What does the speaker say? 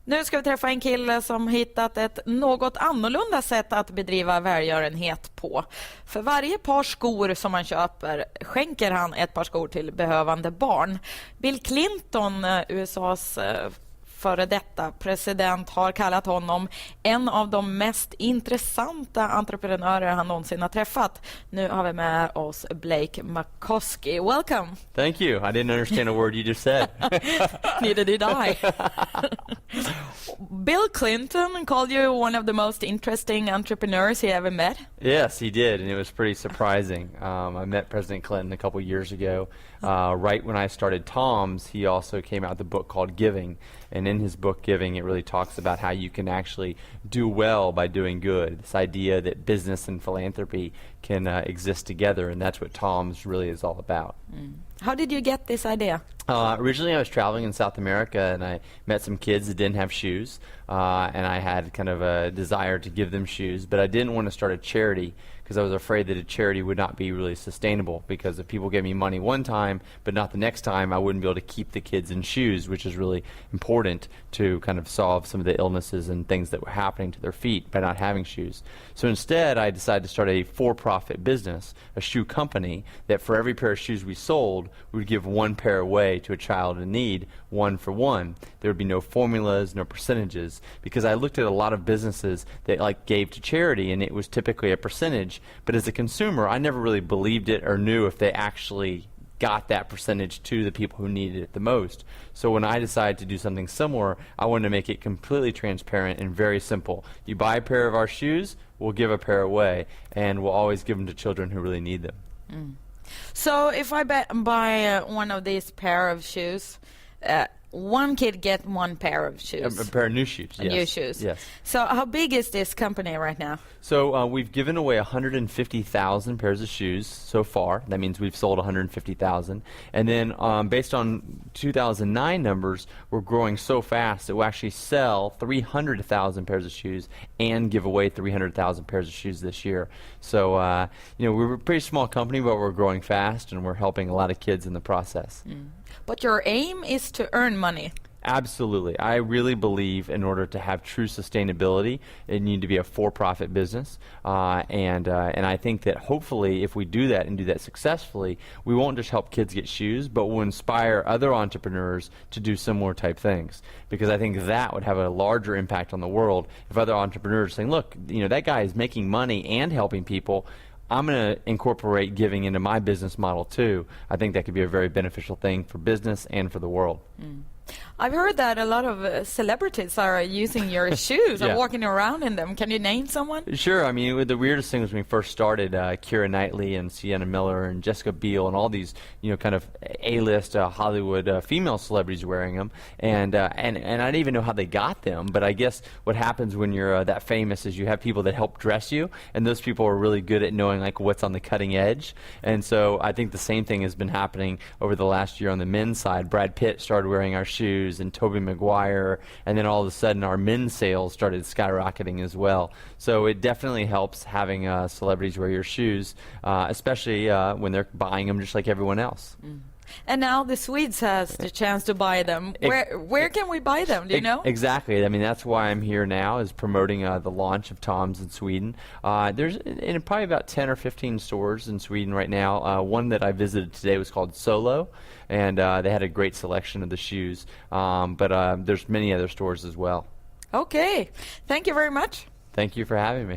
Nu ska vi träffa en kille som hittat ett något annorlunda sätt att bedriva välgörenhet på. För varje par skor som man köper skänker han ett par skor till behövande barn. Bill Clinton, USAs före detta president, har kallat honom en av de mest intressanta entreprenörer han någonsin har träffat. Nu har vi med oss Blake McCoskey. Welcome. Thank you. I didn't understand a word you just said. Neither did I. Bill Clinton called you one of the most interesting entrepreneurs he ever met. Yes, he did, and it was pretty surprising. I met President Clinton a couple years ago. Right when I started Tom's, he also came out with a book called Giving, and in his book Giving, it really talks about how you can actually do well by doing good. This idea that business and philanthropy can exist together, and that's what Tom's really is all about. How did you get this idea? Originally, I was traveling in South America, and I met some kids that didn't have shoes, and I had kind of a desire to give them shoes, but I didn't want to start a charity because I was afraid that a charity would not be really sustainable, because if people gave me money one time but not the next time, I wouldn't be able to keep the kids in shoes, which is really important to kind of solve some of the illnesses and things that were happening to their feet by not having shoes. So instead, I decided to start a for-profit business, a shoe company, that for every pair of shoes we sold, we would give one pair away to a child in need, one for one. There would be no formulas, no percentages, because I looked at a lot of businesses that gave to charity, and it was typically a percentage. But as a consumer, I never really believed it or knew if they actually got that percentage to the people who needed it the most. So when I decided to do something similar, I wanted to make it completely transparent and very simple. You buy a pair of our shoes, we'll give a pair away, and we'll always give them to children who really need them. So if I buy one of these pair of shoes, one kid get one pair of shoes. A pair of new shoes, yes. New shoes. Yes. So how big is this company right now? So we've given away 150,000 pairs of shoes so far. That means we've sold 150,000. And then based on 2009 numbers, we're growing so fast that we'll actually sell 300,000 pairs of shoes and give away 300,000 pairs of shoes this year. So we're a pretty small company, but we're growing fast, and we're helping a lot of kids in the process. But your aim is to earn money. Absolutely. I really believe in order to have true sustainability, it need to be a for-profit business. And I think that hopefully if we do that and do that successfully, we won't just help kids get shoes, but we'll inspire other entrepreneurs to do similar type things. Because I think that would have a larger impact on the world if other entrepreneurs are saying, look, that guy is making money and helping people. I'm going to incorporate giving into my business model too. I think that could be a very beneficial thing for business and for the world. I've heard that a lot of celebrities are using your shoes Yeah. or walking around in them. Can you name someone? Sure. I mean, the weirdest thing was when we first started, Keira Knightley and Sienna Miller and Jessica Biel and all these, kind of A-list Hollywood female celebrities wearing them. And I didn't even know how they got them. But I guess what happens when you're that famous is you have people that help dress you, and those people are really good at knowing what's on the cutting edge. And so I think the same thing has been happening over the last year on the men's side. Brad Pitt started wearing our shoes, and Tobey Maguire, and then all of a sudden our men's sales started skyrocketing as well. So it definitely helps having celebrities wear your shoes, especially when they're buying them just like everyone else. And now the Swedes has the chance to buy them. Where can we buy them? Do you know? Exactly. I mean, that's why I'm here now, is promoting the launch of Tom's in Sweden. There's in probably about 10 or 15 stores in Sweden right now. One that I visited today was called Solo, and they had a great selection of the shoes. But there's many other stores as well. Okay. Thank you very much. Thank you for having me.